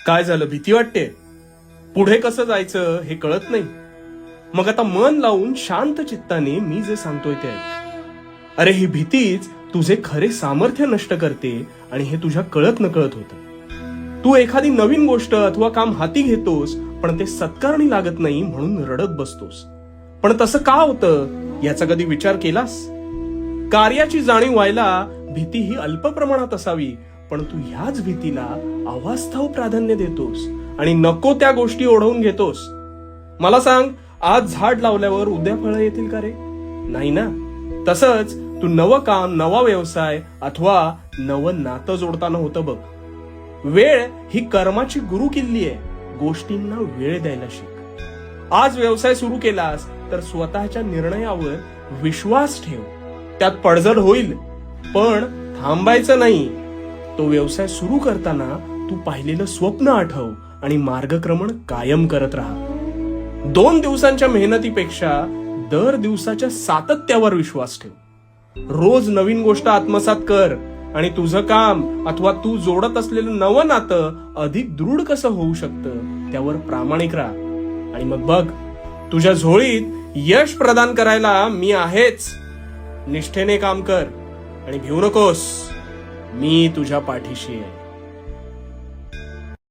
काय झालं, भीती वाटते? पुढे कसं जायचं हे कळत नाही? मग आता मन लावून शांत चित्ताने मी जे सांगतोय ते ऐक. अरे ही भीतीच तुझे खरे सामर्थ्य नष्ट करते आणि हे तुझ्या कळत नकळत होतं. तू एखादी नवीन गोष्ट अथवा काम हाती घेतोस पण ते सत्कारणी लागत नाही म्हणून रडत बसतोस. पण तसं का होतं याचा कधी विचार केलास? कार्याची जाणीव व्हायला भीती ही अल्प प्रमाणात असावी, पण तू ह्याच भीतीला अवास्तव प्राधान्य देतोस आणि नको त्या गोष्टी ओढवून घेतोस. मला सांग, आज झाड लावल्यावर उद्या फळं येतील का रे? नाही ना. तसंच तू नवं काम, नवा व्यवसाय अथवा नवं नातं जोडताना होतं बघ. वेळ ही कर्माची गुरु किल्ली आहे. गोष्टींना वेळ द्यायला शिक. आज व्यवसाय सुरू केलास तर स्वतःच्या निर्णयावर विश्वास ठेव. त्यात पडझड होईल पण थांबायचं नाही. तो व्यवसाय सुरू करताना तू पाहिलेलं स्वप्न आठव आणि मार्गक्रमण कायम करत राहा. 2 दिवसांच्या मेहनतीपेक्षा दर दिवसाच्या सातत्यावर विश्वास ठेव. रोज नवीन गोष्ट आत्मसात कर आणि तुझं काम अथवा तू जोडत असलेलं नवं नातं अधिक दृढ कसं होऊ शकतं त्यावर प्रामाणिक राहा. आणि मग बघ, तुझ्या झोळीत यश प्रदान करायला मी आहेच. निष्ठेने काम कर आणि भिवू नकोस. मी तुझ्या पाठीशी आहे.